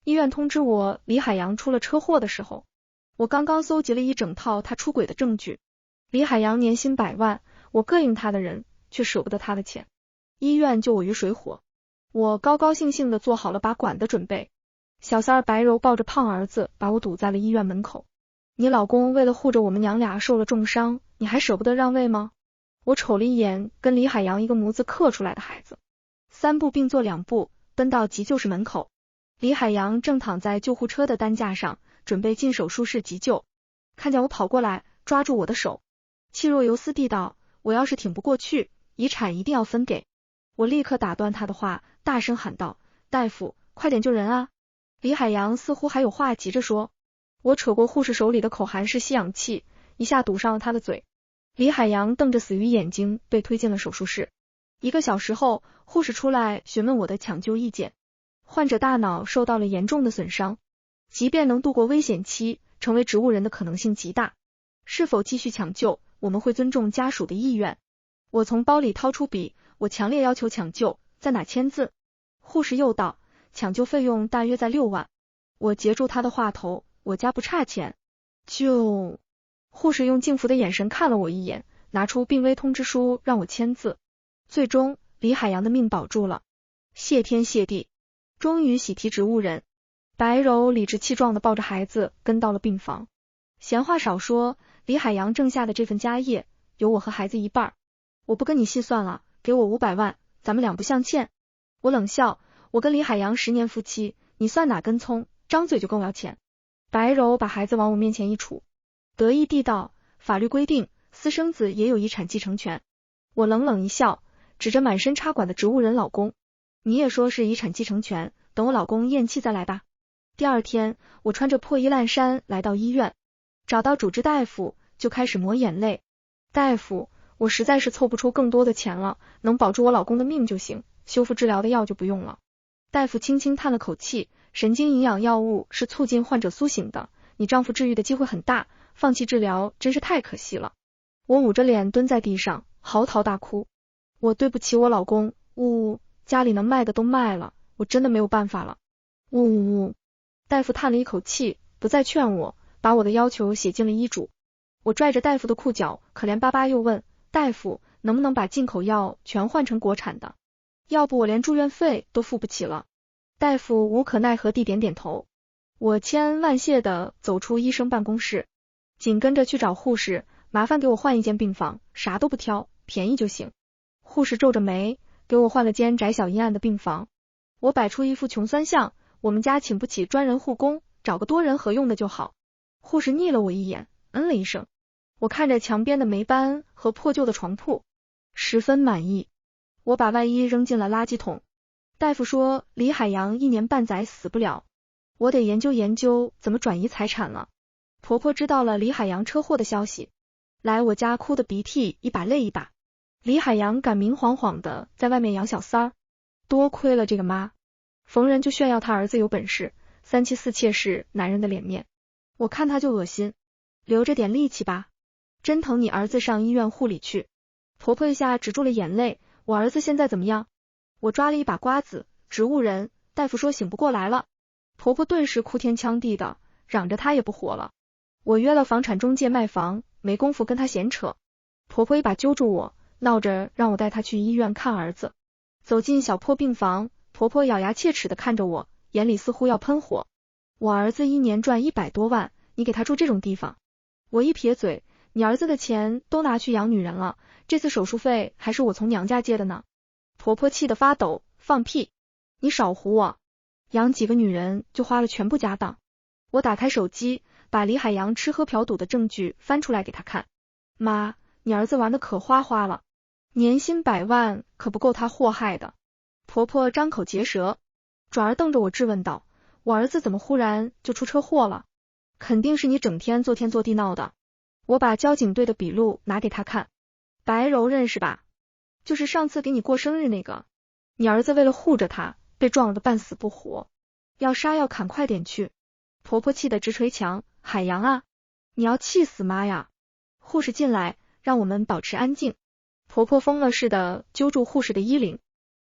医院通知我李海洋出了车祸的时候，我刚刚搜集了一整套他出轨的证据。李海洋年薪100万，我膈应他的人，却舍不得他的钱。医院救我于水火，我高高兴兴的做好了拔管的准备。小三儿白柔抱着胖儿子把我堵在了医院门口。你老公为了护着我们娘俩受了重伤，你还舍不得让位吗？我瞅了一眼跟李海洋一个模子刻出来的孩子，3步并作2步奔到急救室门口。李海洋正躺在救护车的担架上，准备进手术室急救。看见我跑过来，抓住我的手，气若游丝地道，我要是挺不过去，遗产一定要分给。我立刻打断他的话，大声喊道，大夫，快点救人啊！李海洋似乎还有话急着说。我扯过护士手里的口含式吸氧器，一下堵上了他的嘴。李海洋瞪着死鱼眼睛被推进了手术室。1个小时后，护士出来询问我的抢救意见。患者大脑受到了严重的损伤，即便能度过危险期，成为植物人的可能性极大。是否继续抢救，我们会尊重家属的意愿。我从包里掏出笔，我强烈要求抢救，在哪签字？护士又道，抢救费用大约在6万。我截住他的话头，我家不差钱。护士用敬服的眼神看了我一眼，拿出病危通知书让我签字。最终，李海洋的命保住了，谢天谢地。终于喜提植物人。白柔理直气壮地抱着孩子跟到了病房。闲话少说，李海洋挣下的这份家业，有我和孩子一半。我不跟你细算了，给我500万，咱们两不相欠。我冷笑，我跟李海洋10年夫妻，你算哪根葱，张嘴就跟我要钱。白柔把孩子往我面前一杵，得意地道，法律规定，私生子也有遗产继承权。我冷冷一笑，指着满身插管的植物人老公，你也说是遗产继承权，等我老公咽气再来吧。第二天，我穿着破衣烂衫来到医院，找到主治大夫，就开始抹眼泪。大夫，我实在是凑不出更多的钱了，能保住我老公的命就行，修复治疗的药就不用了。大夫轻轻叹了口气，神经营养药物是促进患者苏醒的，你丈夫治愈的机会很大，放弃治疗真是太可惜了。我捂着脸蹲在地上，嚎啕大哭。我对不起我老公，家里能卖的都卖了，我真的没有办法了。大夫叹了一口气，不再劝我，把我的要求写进了医嘱。我拽着大夫的裤脚，可怜巴巴又问，大夫，能不能把进口药全换成国产的？要不我连住院费都付不起了。大夫无可奈何地点点头。我千恩万谢地走出医生办公室，紧跟着去找护士，麻烦给我换一间病房，啥都不挑，便宜就行。护士皱着眉，给我换了间窄小阴暗的病房。我摆出一副穷酸相，我们家请不起专人护工，找个多人合用的就好。护士睨了我一眼，嗯了一声。我看着墙边的霉斑和破旧的床铺，十分满意。我把外衣扔进了垃圾桶。大夫说李海洋1年半载死不了，我得研究研究怎么转移财产了。婆婆知道了李海洋车祸的消息，来我家哭的鼻涕一把泪一把。李海洋赶明晃晃的在外面养小三儿，多亏了这个妈，逢人就炫耀他儿子有本事，3妻4妾是男人的脸面。我看他就恶心，留着点力气吧，真疼你儿子上医院护理去。婆婆一下止住了眼泪，我儿子现在怎么样？我抓了一把瓜子，植物人，大夫说醒不过来了。婆婆顿时哭天抢地的，嚷着他也不活了。我约了房产中介卖房，没工夫跟他闲扯。婆婆一把揪住我，闹着让我带她去医院看儿子。走进小破病房，婆婆咬牙切齿的看着我，眼里似乎要喷火。我儿子1年赚100多万，你给他住这种地方？我一撇嘴，你儿子的钱都拿去养女人了，这次手术费还是我从娘家借的呢。婆婆气得发抖，放屁，你少唬我，养几个女人就花了全部家当。我打开手机，把李海洋吃喝嫖赌的证据翻出来给他看。妈，你儿子玩的可花花了，年薪100万可不够他祸害的。婆婆张口结舌，转而瞪着我质问道，我儿子怎么忽然就出车祸了？肯定是你整天做天做地闹的。我把交警队的笔录拿给他看。白柔认识吧？就是上次给你过生日那个，你儿子为了护着他，被撞了个半死不活，要杀要砍快点去。婆婆气得直捶墙，海洋啊，你要气死妈呀！护士进来，让我们保持安静。婆婆疯了似的揪住护士的衣领，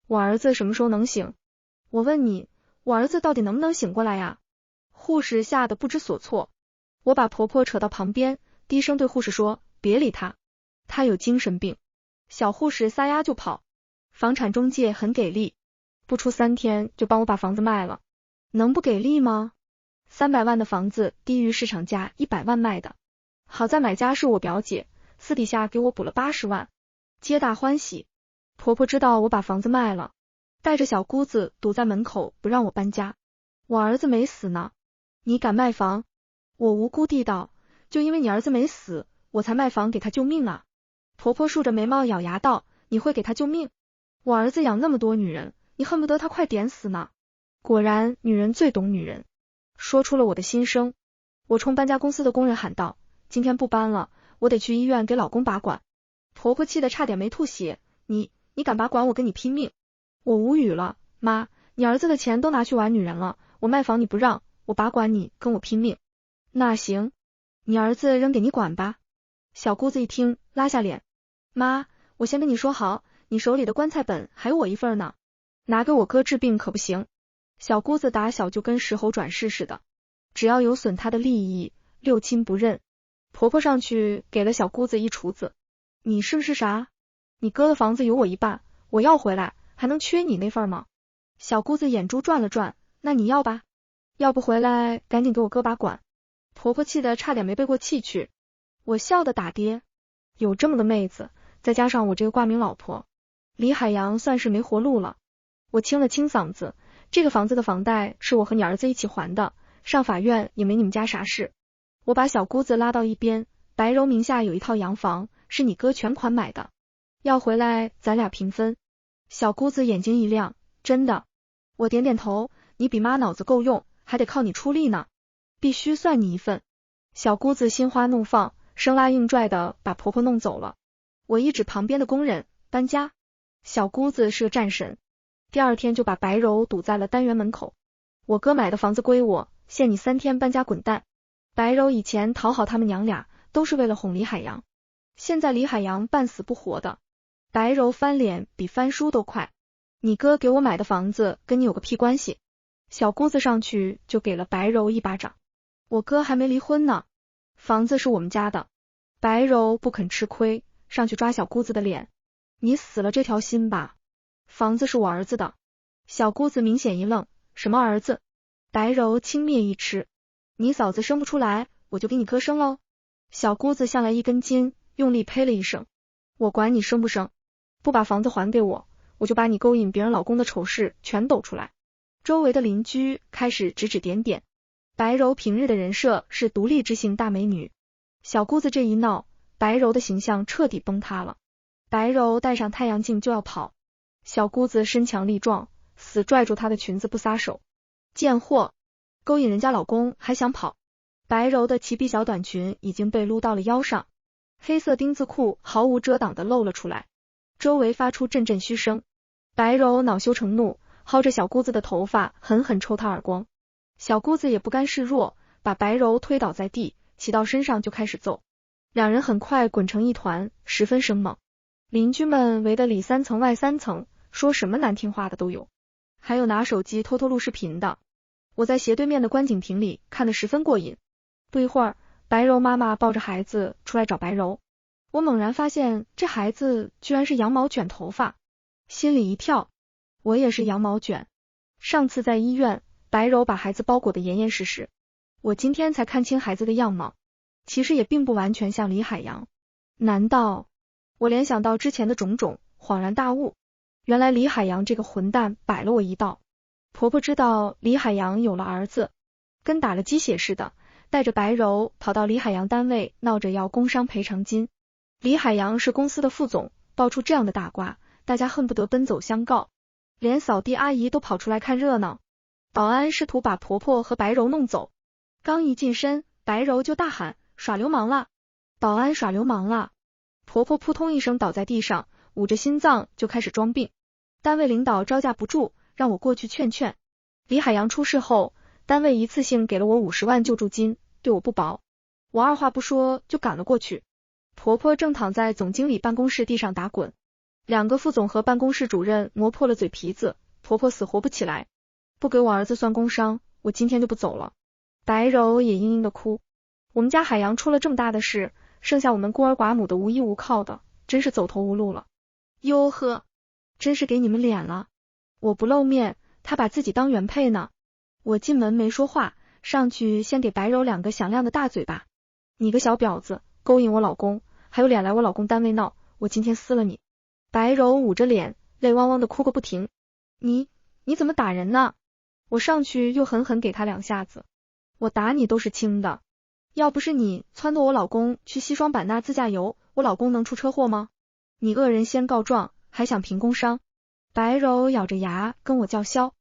我儿子什么时候能醒？我问你，我儿子到底能不能醒过来呀？护士吓得不知所措。我把婆婆扯到旁边，低声对护士说，别理他，他有精神病。小护士撒丫就跑。房产中介很给力，不出3天就帮我把房子卖了。能不给力吗？300万的房子低于市场价100万卖的，好在买家是我表姐，私底下给我补了80万，皆大欢喜。婆婆知道我把房子卖了，带着小姑子堵在门口不让我搬家。我儿子没死呢，你敢卖房？我无辜地道，就因为你儿子没死，我才卖房给他救命啊。婆婆竖着眉毛咬牙道，你会给他救命？我儿子养那么多女人，你恨不得他快点死呢。果然女人最懂女人，说出了我的心声。我冲搬家公司的工人喊道，今天不搬了，我得去医院给老公拔管。婆婆气得差点没吐血，你敢拔管，我跟你拼命。我无语了，妈，你儿子的钱都拿去玩女人了，我卖房你不让，我拔管你跟我拼命。那行，你儿子扔给你管吧。小姑子一听拉下脸，妈，我先跟你说好，你手里的棺材本还有我一份呢，拿给我哥治病可不行。小姑子打小就跟石猴转世似的，只要有损她的利益，六亲不认。婆婆上去给了小姑子一厨子，你是不是傻？你哥的房子有我一半，我要回来还能缺你那份吗？小姑子眼珠转了转，那你要吧？要不回来赶紧给我哥拔管。婆婆气得差点没背过气去。我笑得打跌，有这么个妹子，再加上我这个挂名老婆，李海洋算是没活路了。我清了清嗓子，这个房子的房贷是我和你儿子一起还的，上法院也没你们家啥事。我把小姑子拉到一边，白柔名下有一套洋房，是你哥全款买的，要回来咱俩平分。小姑子眼睛一亮，真的？我点点头，你比妈脑子够用，还得靠你出力呢，必须算你一份。小姑子心花怒放，生拉硬拽的把婆婆弄走了。我一指旁边的工人，搬家。小姑子是个战神，第二天就把白柔堵在了单元门口。我哥买的房子归我，限你3天搬家滚蛋。白柔以前讨好他们娘俩都是为了哄李海洋，现在李海洋半死不活的，白柔翻脸比翻书都快。你哥给我买的房子跟你有个屁关系？小姑子上去就给了白柔一巴掌。我哥还没离婚呢，房子是我们家的。白柔不肯吃亏，上去抓小姑子的脸，你死了这条心吧，房子是我儿子的。小姑子明显一愣，什么儿子？白柔轻蔑一吃，你嫂子生不出来，我就给你哥生喽。小姑子向来一根筋，用力呸了一声，我管你生不生，不把房子还给我，我就把你勾引别人老公的丑事全抖出来。周围的邻居开始指指点点。白柔平日的人设是独立知性大美女，小姑子这一闹，白柔的形象彻底崩塌了。白柔戴上太阳镜就要跑，小姑子身强力壮，死拽住她的裙子不撒手。贱货，勾引人家老公还想跑。白柔的齐臂小短裙已经被撸到了腰上，黑色丁字裤毫无遮挡的露了出来，周围发出阵阵嘘声。白柔恼羞成怒，薅着小姑子的头发狠狠抽她耳光。小姑子也不甘示弱，把白柔推倒在地，骑到身上就开始揍。两人很快滚成一团，十分生猛。邻居们围得里3层外3层，说什么难听话的都有，还有拿手机偷偷录视频的。我在斜对面的观景亭里看得十分过瘾。不一会儿，白柔妈妈抱着孩子出来找白柔，我猛然发现这孩子居然是羊毛卷头发，心里一跳，我也是羊毛卷。上次在医院，白柔把孩子包裹得严严实实，我今天才看清孩子的样貌，其实也并不完全像李海洋。难道……我联想到之前的种种，恍然大悟，原来李海洋这个混蛋摆了我一道。婆婆知道李海洋有了儿子，跟打了鸡血似的，带着白柔跑到李海洋单位闹着要工伤赔偿金。李海洋是公司的副总，爆出这样的大瓜，大家恨不得奔走相告，连扫地阿姨都跑出来看热闹。保安试图把婆婆和白柔弄走，刚一近身，白柔就大喊，耍流氓了！保安耍流氓了！婆婆扑通一声倒在地上，捂着心脏就开始装病。单位领导招架不住，让我过去劝劝。李海洋出事后，单位一次性给了我50万救助金，对我不薄。我二话不说就赶了过去。婆婆正躺在总经理办公室地上打滚，2个副总和办公室主任磨破了嘴皮子，婆婆死活不起来。不给我儿子算工伤，我今天就不走了。白柔也嘤嘤的哭。我们家海洋出了这么大的事，剩下我们孤儿寡母的无依无靠的，真是走投无路了。哟呵，真是给你们脸了。我不露面，他把自己当原配呢。我进门没说话，上去先给白柔2个响亮的大嘴巴。你个小婊子，勾引我老公，还有脸来我老公单位闹，我今天撕了你。白柔捂着脸，泪汪汪的哭个不停。你怎么打人呢？我上去又狠狠给他2下子。我打你都是轻的，要不是你撺掇我老公去西双版纳自驾游，我老公能出车祸吗？你恶人先告状，还想评工伤。白柔咬着牙跟我叫嚣，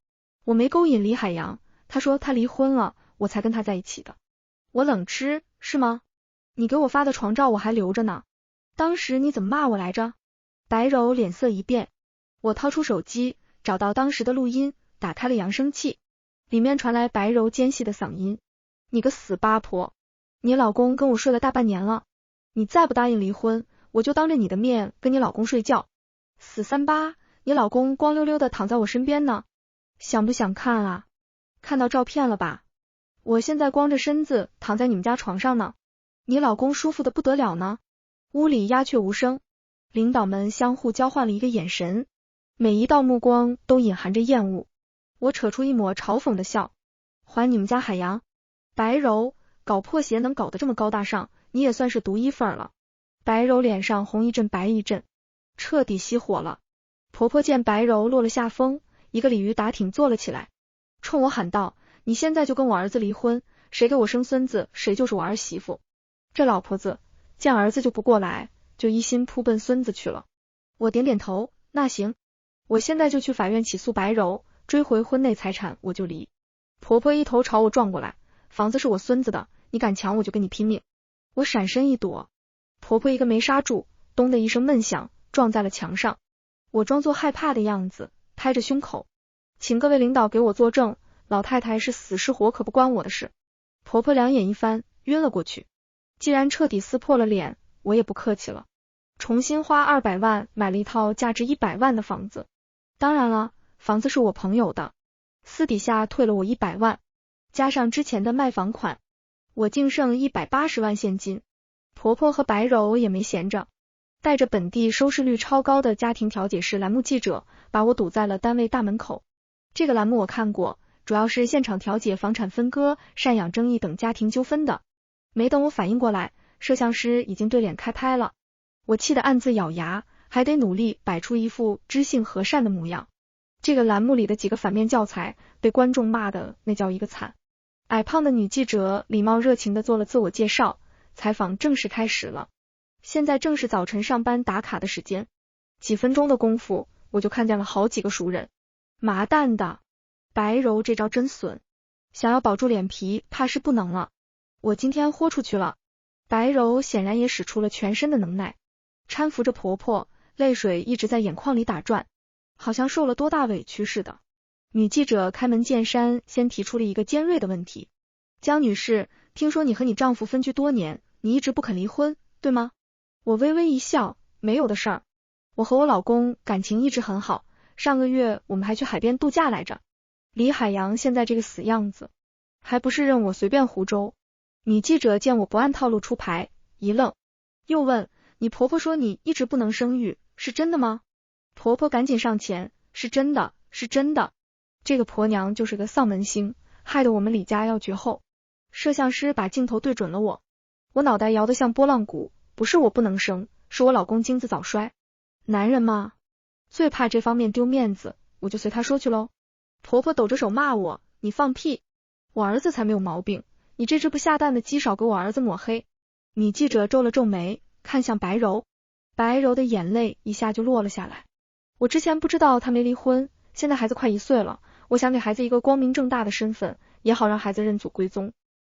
我没勾引李海洋，他说他离婚了，我才跟他在一起的。我冷吃，是吗？你给我发的床照我还留着呢，当时你怎么骂我来着？白柔脸色一变，我掏出手机，找到当时的录音，打开了扬声器，里面传来白柔尖细的嗓音。你个死八婆，你老公跟我睡了大半年了，你再不答应离婚，我就当着你的面跟你老公睡觉。死38，你老公光溜溜的躺在我身边呢，想不想看啊？看到照片了吧？我现在光着身子躺在你们家床上呢，你老公舒服的不得了呢。屋里鸦雀无声，领导们相互交换了一个眼神，每一道目光都隐含着厌恶。我扯出一抹嘲讽的笑，还你们家海洋。白柔，搞破鞋能搞得这么高大上，你也算是独一份了。白柔脸上红一阵白一阵，彻底熄火了。婆婆见白柔落了下风，一个鲤鱼打挺坐了起来，冲我喊道，你现在就跟我儿子离婚，谁给我生孙子，谁就是我儿媳妇。这老婆子见儿子就不过来，就一心扑奔孙子去了。我点点头，那行，我现在就去法院起诉白柔，追回婚内财产，我就离。婆婆一头朝我撞过来，房子是我孙子的，你敢抢我就跟你拼命。我闪身一躲，婆婆一个没刹住，咚的一声闷响，撞在了墙上。我装作害怕的样子，拍着胸口，请各位领导给我作证，老太太是死是活可不关我的事。婆婆两眼一翻，晕了过去。既然彻底撕破了脸，我也不客气了，重新花200万买了一套价值100万的房子。当然了，房子是我朋友的，私底下退了我100万，加上之前的卖房款，我净剩180万现金。婆婆和白柔也没闲着，带着本地收视率超高的家庭调解室栏目记者，把我堵在了单位大门口。这个栏目我看过，主要是现场调解房产分割、赡养争议等家庭纠纷的。没等我反应过来，摄像师已经对脸开拍了。我气得暗自咬牙，还得努力摆出一副知性和善的模样。这个栏目里的几个反面教材被观众骂的那叫一个惨。矮胖的女记者礼貌热情地做了自我介绍，采访正式开始了。现在正是早晨上班打卡的时间，几分钟的功夫，我就看见了好几个熟人。麻蛋的，白柔这招真损，想要保住脸皮，怕是不能了。我今天豁出去了。白柔显然也使出了全身的能耐，搀扶着婆婆，泪水一直在眼眶里打转，好像受了多大委屈似的。女记者开门见山，先提出了一个尖锐的问题。江女士，听说你和你丈夫分居多年，你一直不肯离婚，对吗？我微微一笑，没有的事儿。我和我老公感情一直很好，上个月我们还去海边度假来着。李海洋现在这个死样子，还不是任我随便胡诌。女记者见我不按套路出牌，一愣，又问，你婆婆说你一直不能生育，是真的吗？婆婆赶紧上前，是真的，是真的。这个婆娘就是个丧门星，害得我们李家要绝后。摄像师把镜头对准了我，我脑袋摇得像拨浪鼓，不是我不能生，是我老公精子早衰。男人嘛，最怕这方面丢面子，我就随他说去喽。婆婆抖着手骂我，你放屁，我儿子才没有毛病，你这只不下蛋的鸡少给我儿子抹黑。女记者皱了皱眉，看向白柔，白柔的眼泪一下就落了下来。我之前不知道她没离婚，现在孩子快1岁了，我想给孩子一个光明正大的身份，也好让孩子认祖归宗。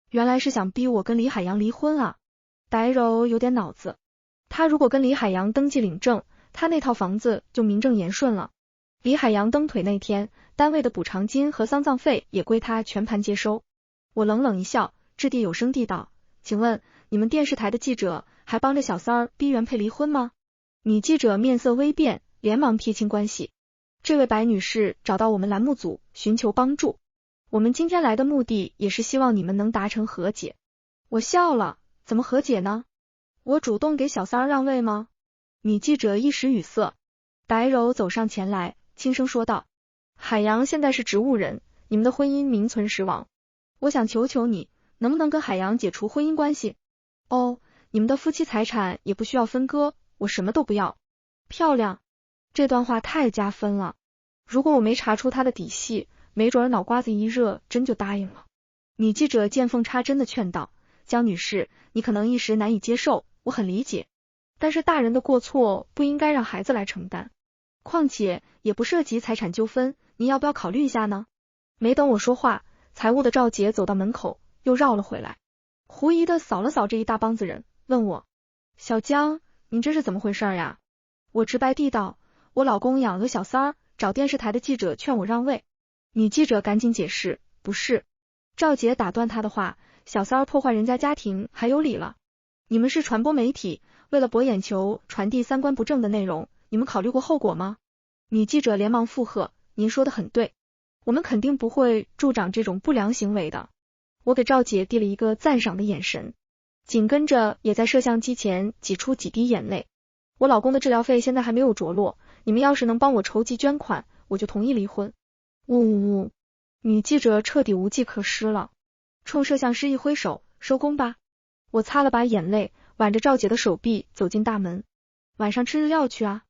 原来是想逼我跟李海洋离婚啊。白柔有点脑子，他如果跟李海洋登记领证，他那套房子就名正言顺了。李海洋蹬腿那天，单位的补偿金和丧葬费也归他全盘接收。我冷冷一笑，掷地有声地道，请问你们电视台的记者还帮着小三儿逼原配离婚吗？女记者面色微变，连忙撇清关系。这位白女士找到我们栏目组寻求帮助，我们今天来的目的也是希望你们能达成和解。我笑了，怎么和解呢？我主动给小三儿让位吗？女记者一时语塞。白柔走上前来，轻声说道，海洋现在是植物人，你们的婚姻名存实亡，我想求求你，能不能跟海洋解除婚姻关系？哦，你们的夫妻财产也不需要分割，我什么都不要。漂亮，这段话太加分了。如果我没查出他的底细，没准脑瓜子一热，真就答应了。女记者见缝插针的劝道，江女士，你可能一时难以接受，我很理解，但是大人的过错不应该让孩子来承担，况且也不涉及财产纠纷，你要不要考虑一下呢？没等我说话，财务的赵杰走到门口，又绕了回来，狐疑的扫了扫这一大帮子人，问我，小江，你这是怎么回事呀？我直白地道，我老公养了个小三儿，找电视台的记者劝我让位。女记者赶紧解释，不是。赵杰打断他的话，小三儿破坏人家家庭还有理了。你们是传播媒体，为了博眼球，传递三观不正的内容，你们考虑过后果吗？女记者连忙附和，您说的很对，我们肯定不会助长这种不良行为的。我给赵姐递了一个赞赏的眼神，紧跟着也在摄像机前挤出几滴眼泪。我老公的治疗费现在还没有着落，你们要是能帮我筹集捐款，我就同意离婚。呜呜呜，女记者彻底无计可施了，冲摄像师一挥手，收工吧。我擦了把眼泪，挽着赵姐的手臂走进大门。晚上吃日料去啊？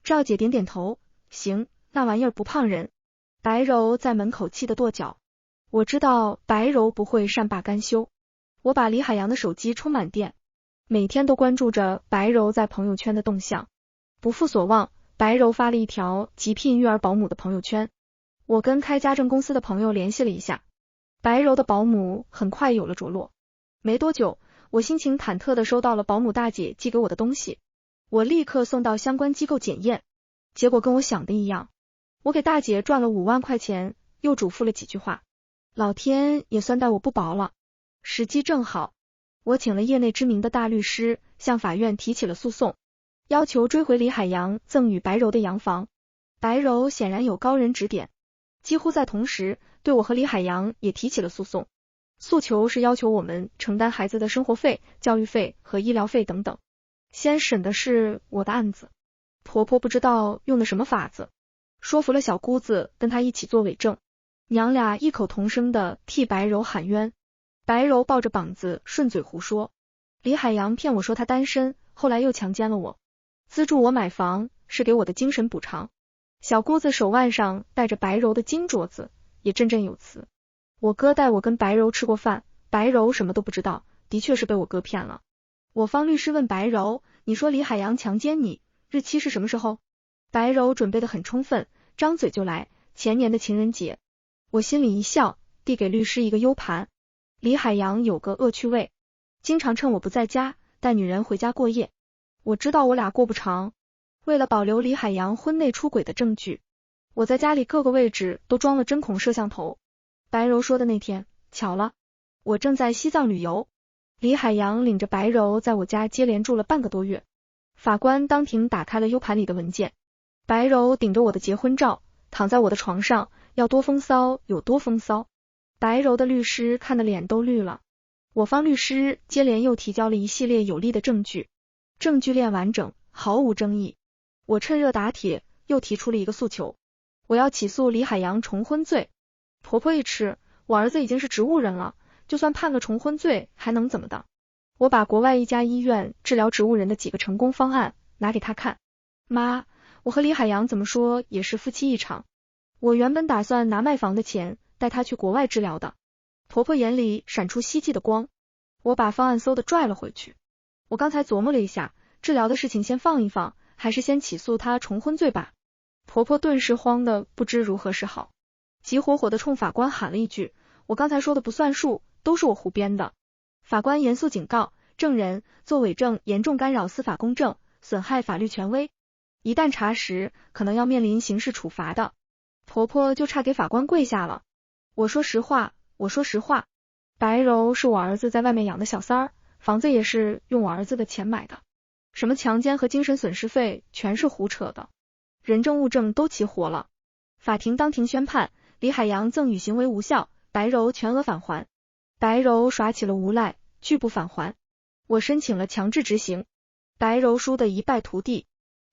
赵姐点点头，行，那玩意儿不胖人。白柔在门口气得跺脚。我知道白柔不会善罢甘休，我把李海洋的手机充满电，每天都关注着白柔在朋友圈的动向。不负所望，白柔发了一条急聘育儿保姆的朋友圈。我跟开家政公司的朋友联系了一下，白柔的保姆很快有了着落。没多久，我心情忐忑的收到了保姆大姐寄给我的东西，我立刻送到相关机构检验，结果跟我想的一样，我给大姐赚了5万块钱，又嘱咐了几句话，老天也算待我不薄了。时机正好，我请了业内知名的大律师，向法院提起了诉讼，要求追回李海洋赠与白柔的洋房。白柔显然有高人指点，几乎在同时对我和李海洋也提起了诉讼，诉求是要求我们承担孩子的生活费、教育费和医疗费等等。先审的是我的案子，婆婆不知道用的什么法子，说服了小姑子跟她一起做伪证，娘俩异口同声的替白柔喊冤。白柔抱着膀子顺嘴胡说，李海洋骗我说他单身，后来又强奸了我，资助我买房是给我的精神补偿。小姑子手腕上戴着白柔的金镯子，也振振有词。我哥带我跟白柔吃过饭，白柔什么都不知道，的确是被我哥骗了。我方律师问白柔，你说李海洋强奸你，日期是什么时候？白柔准备得很充分，张嘴就来，前年的情人节。我心里一笑，递给律师一个 U 盘。李海洋有个恶趣味，经常趁我不在家带女人回家过夜。我知道我俩过不长，为了保留李海洋婚内出轨的证据，我在家里各个位置都装了针孔摄像头。白柔说的那天，巧了，我正在西藏旅游，李海洋领着白柔在我家接连住了半个多月。法官当庭打开了 U 盘里的文件，白柔顶着我的结婚照，躺在我的床上，要多风骚有多风骚。白柔的律师看得脸都绿了，我方律师接连又提交了一系列有力的证据，证据链完整，毫无争议。我趁热打铁，又提出了一个诉求，我要起诉李海洋重婚罪。婆婆一吃，我儿子已经是植物人了，就算判个重婚罪还能怎么的？我把国外一家医院治疗植物人的几个成功方案拿给她看，妈，我和李海洋怎么说也是夫妻一场，我原本打算拿卖房的钱带他去国外治疗的。婆婆眼里闪出希冀的光，我把方案嗖的拽了回去。我刚才琢磨了一下，治疗的事情先放一放，还是先起诉他重婚罪吧。婆婆顿时慌得不知如何是好，急火火的冲法官喊了一句，我刚才说的不算数，都是我胡编的。法官严肃警告，证人作伪证严重干扰司法公正，损害法律权威，一旦查实，可能要面临刑事处罚的。婆婆就差给法官跪下了。我说实话，白柔是我儿子在外面养的小三儿，房子也是用我儿子的钱买的，什么强奸和精神损失费全是胡扯的，人证物证都齐活了，法庭当庭宣判，李海洋赠与行为无效，白柔全额返还。白柔耍起了无赖，拒不返还。我申请了强制执行，白柔输得一败涂地。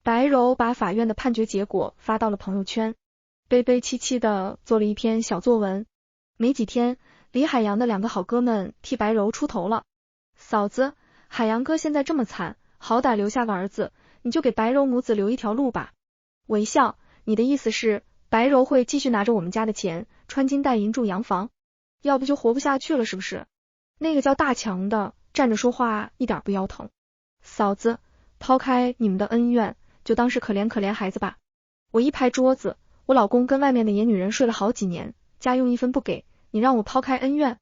白柔把法院的判决结果发到了朋友圈，悲悲戚戚的做了一篇小作文。没几天，李海洋的2个好哥们替白柔出头了。嫂子，海洋哥现在这么惨，好歹留下个儿子，你就给白柔母子留一条路吧。我一笑，你的意思是白柔会继续拿着我们家的钱穿金戴银住洋房，要不就活不下去了是不是？那个叫大强的站着说话一点不腰疼。嫂子，抛开你们的恩怨，就当是可怜可怜孩子吧。我一拍桌子，我老公跟外面的野女人睡了好几年，家用一分不给，你让我抛开恩怨，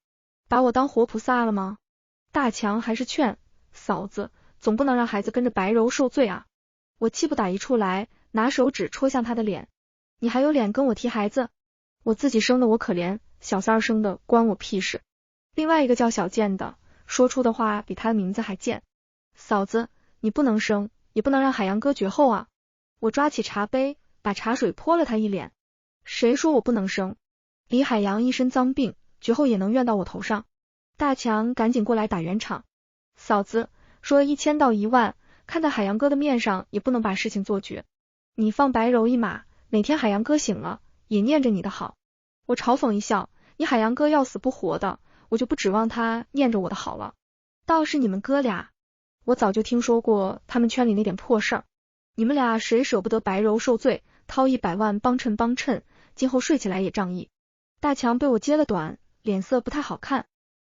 把我当活菩萨了吗？大强还是劝嫂子，总不能让孩子跟着白柔受罪啊。我气不打一处来，拿手指戳向他的脸，你还有脸跟我提孩子？我自己生的我可怜，小三儿生的关我屁事。另外一个叫小贱的说出的话比他的名字还贱，嫂子，你不能生，也不能让海洋哥绝后啊。我抓起茶杯，把茶水泼了他一脸。谁说我不能生？李海洋一身脏病，绝后也能怨到我头上。大强赶紧过来打圆场，嫂子，说1000到1万，看在海洋哥的面上，也不能把事情做绝。你放白柔一马，哪天海洋哥醒了，也念着你的好。我嘲讽一笑，你海洋哥要死不活的，我就不指望他念着我的好了。倒是你们哥俩，我早就听说过他们圈里那点破事儿，你们俩谁舍不得白柔受罪，掏100万帮衬，今后睡起来也仗义。大强被我揭了短，脸色不太好看。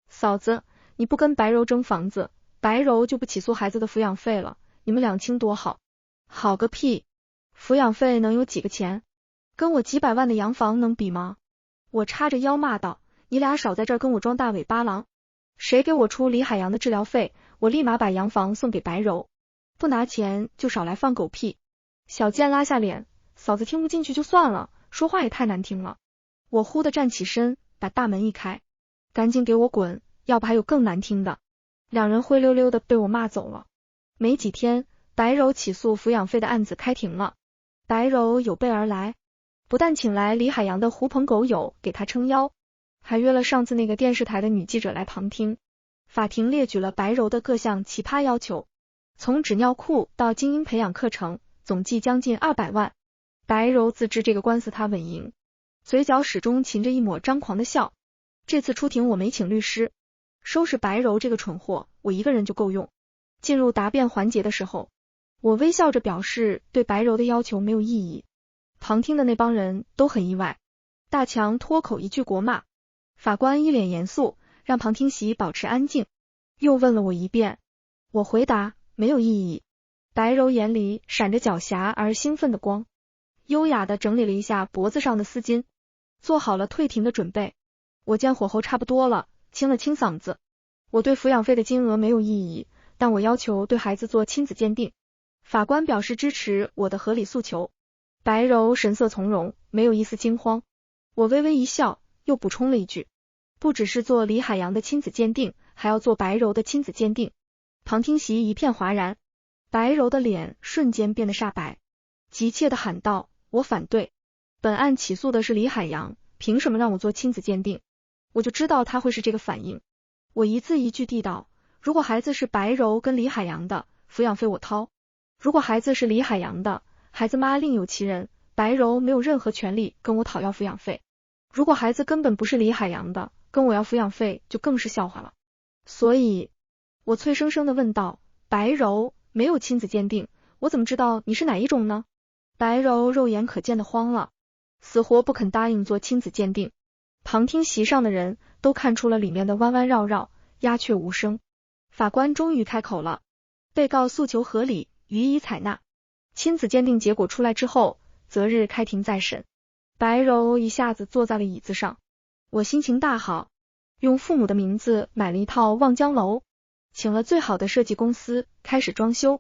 嫂子，你不跟白柔争房子，白柔就不起诉孩子的抚养费了，你们两清多好。好个屁，抚养费能有几个钱？跟我几百万的洋房能比吗？我叉着腰骂道，你俩少在这儿跟我装大尾巴狼，谁给我出李海洋的治疗费，我立马把洋房送给白柔，不拿钱就少来放狗屁。小贱拉下脸，嫂子听不进去就算了，说话也太难听了。我忽地站起身，把大门一开，赶紧给我滚，要不还有更难听的。两人灰溜溜的被我骂走了。没几天，白柔起诉抚养费的案子开庭了。白柔有备而来，不但请来李海洋的狐朋狗友给他撑腰，还约了上次那个电视台的女记者来旁听。法庭列举了白柔的各项奇葩要求，从纸尿裤到精英培养课程，总计将近200万。白柔自知这个官司他稳赢，嘴角始终噙着一抹张狂的笑。这次出庭我没请律师，收拾白柔这个蠢货，我一个人就够用。进入答辩环节的时候，我微笑着表示对白柔的要求没有异议。旁听的那帮人都很意外。大强脱口一句国骂，法官一脸严肃，让旁听席保持安静，又问了我一遍。我回答没有异议。白柔眼里闪着狡黠而兴奋的光，优雅地整理了一下脖子上的丝巾，做好了退庭的准备。我见火候差不多了，清了清嗓子。我对抚养费的金额没有异议，但我要求对孩子做亲子鉴定。法官表示支持我的合理诉求。白柔神色从容，没有一丝惊慌。我微微一笑，又补充了一句，不只是做李海洋的亲子鉴定，还要做白柔的亲子鉴定。旁听席一片哗然，白柔的脸瞬间变得煞白，急切地喊道，我反对，本案起诉的是李海洋，凭什么让我做亲子鉴定？我就知道他会是这个反应。我一字一句地道，如果孩子是白柔跟李海洋的，抚养费我掏；如果孩子是李海洋的，孩子妈另有其人，白柔没有任何权利跟我讨要抚养费。如果孩子根本不是李海洋的，跟我要抚养费就更是笑话了。所以，我脆生生地问道，白柔，没有亲子鉴定，我怎么知道你是哪一种呢？白柔肉眼可见的慌了，死活不肯答应做亲子鉴定。旁听席上的人都看出了里面的弯弯绕绕，鸦雀无声。法官终于开口了，被告诉求合理，予以采纳。亲子鉴定结果出来之后，择日开庭再审。白柔一下子坐在了椅子上，我心情大好，用父母的名字买了一套望江楼，请了最好的设计公司，开始装修。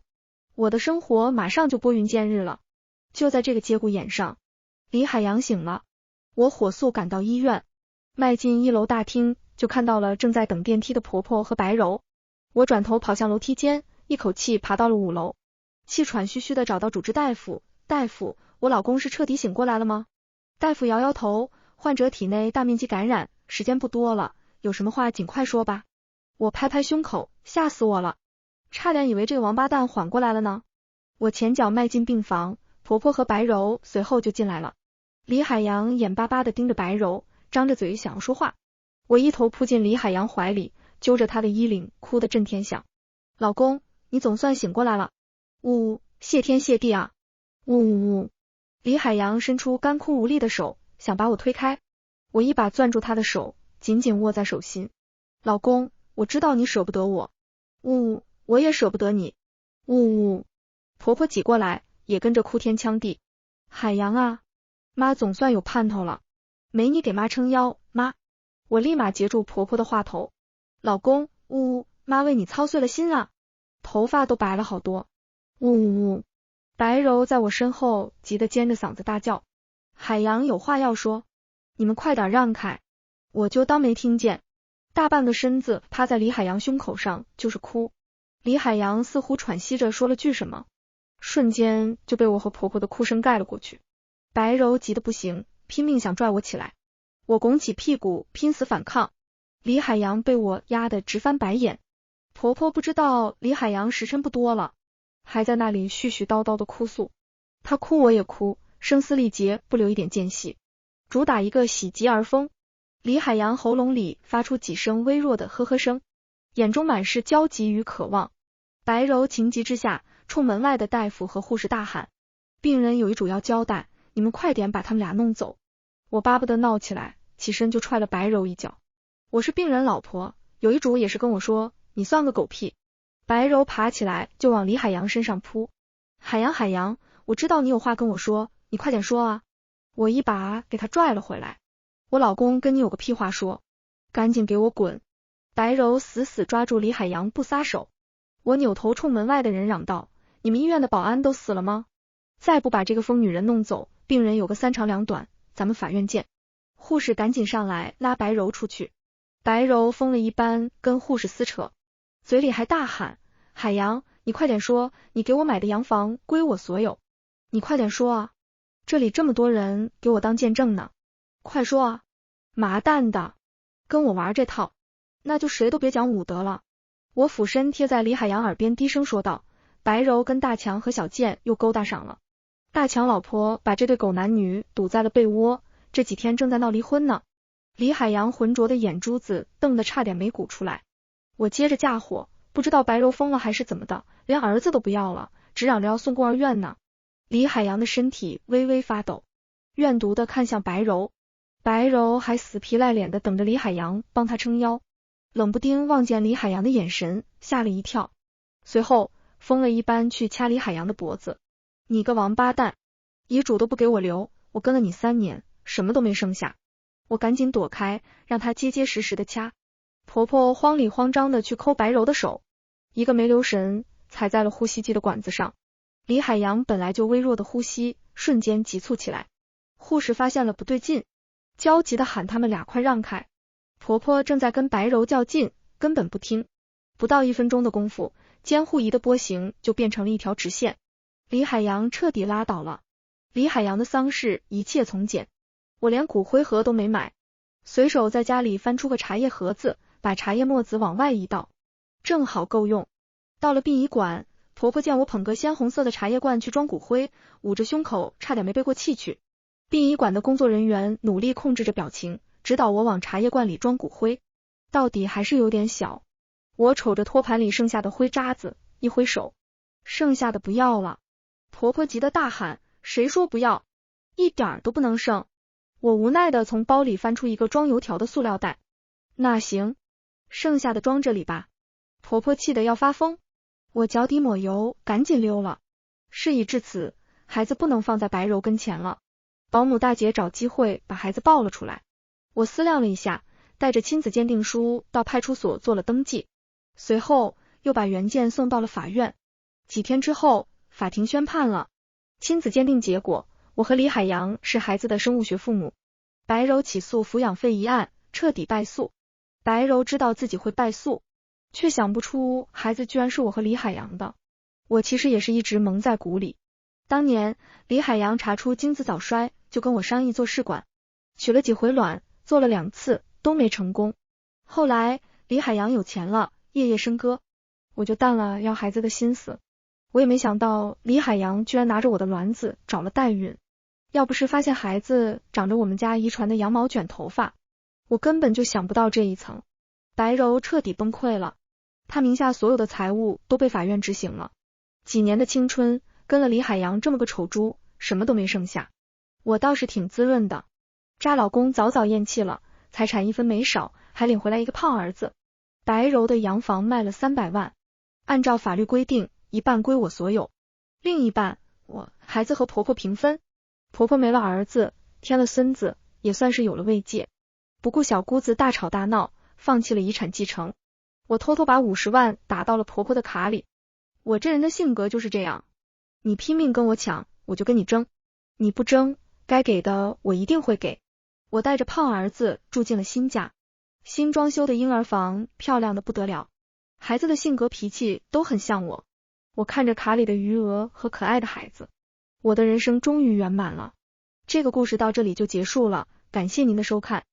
我的生活马上就拨云见日了。就在这个节骨眼上，李海洋醒了，我火速赶到医院，迈进1楼大厅，就看到了正在等电梯的婆婆和白柔。我转头跑向楼梯间，一口气爬到了5楼，气喘吁吁的找到主治大夫，大夫，我老公是彻底醒过来了吗？大夫摇摇头，患者体内大面积感染，时间不多了，有什么话尽快说吧。我拍拍胸口，吓死我了，差点以为这个王八蛋缓过来了呢。我前脚迈进病房，婆婆和白柔随后就进来了。李海洋眼巴巴地盯着白柔，张着嘴想要说话。我一头扑进李海洋怀里，揪着他的衣领，哭得震天响。老公，你总算醒过来了。呜呜，谢天谢地啊。呜呜呜。李海洋伸出干枯无力的手，想把我推开。我一把攥住他的手，紧紧握在手心。老公，我知道你舍不得我。呜呜，我也舍不得你。呜呜。婆婆挤过来，也跟着哭天抢地。海洋啊，妈总算有盼头了，没你给妈撑腰，妈。我立马截住婆婆的话头。老公，呜呜，妈为你操碎了心啊，头发都白了好多。呜呜呜。白柔在我身后急得尖着嗓子大叫。海洋有话要说，你们快点让开。我就当没听见，大半个身子趴在李海洋胸口上就是哭。李海洋似乎喘息着说了句什么，瞬间就被我和婆婆的哭声盖了过去。白柔急得不行，拼命想拽我起来，我拱起屁股拼死反抗。李海洋被我压得直翻白眼。婆婆不知道李海洋时辰不多了，还在那里絮絮叨叨的哭诉。她哭我也哭，声嘶力竭，不留一点间隙，主打一个喜极而疯。李海洋喉咙里发出几声微弱的呵呵声，眼中满是焦急与渴望。白柔情急之下，冲门外的大夫和护士大喊，病人有一主要交代，你们快点把他们俩弄走。我巴不得闹起来，起身就踹了白柔一脚。我是病人老婆，有一主也是跟我说，你算个狗屁。白柔爬起来就往李海洋身上扑。海洋海洋，我知道你有话跟我说，你快点说啊。我一把给他拽了回来。我老公跟你有个屁话说，赶紧给我滚。白柔死死抓住李海洋不撒手。我扭头冲门外的人嚷道，你们医院的保安都死了吗？再不把这个疯女人弄走，病人有个三长两短，咱们法院见。护士赶紧上来拉白柔出去。白柔疯了一般跟护士撕扯，嘴里还大喊，海洋，你快点说，你给我买的洋房归我所有，你快点说啊，这里这么多人给我当见证呢，快说啊，麻蛋的，跟我玩这套，那就谁都别讲武德了。我俯身贴在李海洋耳边低声说道，白柔跟大强和小健又勾搭上了，大强老婆把这对狗男女堵在了被窝，这几天正在闹离婚呢。李海洋浑浊的眼珠子瞪得差点没鼓出来。我接着架火，不知道白柔疯了还是怎么的，连儿子都不要了，只嚷着要送孤儿院呢。李海洋的身体微微发抖，怨毒的看向白柔。白柔还死皮赖脸的等着李海洋帮他撑腰，冷不丁望见李海洋的眼神，吓了一跳，随后疯了一般去掐李海洋的脖子。你个王八蛋，遗嘱都不给我留，我跟了你3年，什么都没剩下。我赶紧躲开，让他结结实实的掐。婆婆慌里慌张的去抠白柔的手，一个没留神踩在了呼吸机的管子上。李海洋本来就微弱的呼吸瞬间急促起来。护士发现了不对劲，焦急的喊他们俩快让开。婆婆正在跟白柔较劲，根本不听。不到1分钟的功夫，监护仪的波形就变成了一条直线。李海洋彻底拉倒了。李海洋的丧事一切从简，我连骨灰盒都没买，随手在家里翻出个茶叶盒子，把茶叶沫子往外一倒，正好够用。到了殡仪馆，婆婆见我捧个鲜红色的茶叶罐去装骨灰，捂着胸口差点没背过气去。殡仪馆的工作人员努力控制着表情，指导我往茶叶罐里装骨灰，到底还是有点小。我瞅着托盘里剩下的灰渣子，一挥手，剩下的不要了。婆婆急得大喊，谁说不要？一点都不能剩。我无奈的从包里翻出一个装油条的塑料袋，那行，剩下的装这里吧。婆婆气得要发疯，我脚底抹油，赶紧溜了。事已至此，孩子不能放在白柔跟前了。保姆大姐找机会把孩子抱了出来。我思量了一下，带着亲子鉴定书到派出所做了登记，随后又把原件送到了法院。几天之后，法庭宣判了。亲子鉴定结果，我和李海洋是孩子的生物学父母。白柔起诉抚养费一案彻底败诉。白柔知道自己会败诉，却想不出孩子居然是我和李海洋的。我其实也是一直蒙在鼓里。当年李海洋查出精子早衰，就跟我商议做试管，取了几回卵，做了2次都没成功。后来李海洋有钱了，夜夜笙歌，我就淡了要孩子的心思。我也没想到李海洋居然拿着我的卵子找了代孕，要不是发现孩子长着我们家遗传的羊毛卷头发，我根本就想不到这一层。白柔彻底崩溃了，她名下所有的财物都被法院执行了，几年的青春跟了李海洋这么个丑猪，什么都没剩下。我倒是挺滋润的，渣老公早早咽气了，财产1分没少，还领回来一个胖儿子。白柔的洋房卖了300万，按照法律规定1半归我所有，另一半我孩子和婆婆平分。婆婆没了儿子，添了孙子，也算是有了慰藉，不顾小姑子大吵大闹，放弃了遗产继承。我偷偷把50万打到了婆婆的卡里。我这人的性格就是这样，你拼命跟我抢，我就跟你争，你不争，该给的我一定会给。我带着胖儿子住进了新家，新装修的婴儿房漂亮的不得了，孩子的性格脾气都很像我。我看着卡里的余额和可爱的孩子，我的人生终于圆满了。这个故事到这里就结束了，感谢您的收看。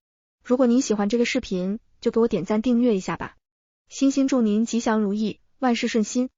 如果您喜欢这个视频，就给我点赞订阅一下吧。衷心祝您吉祥如意，万事顺心。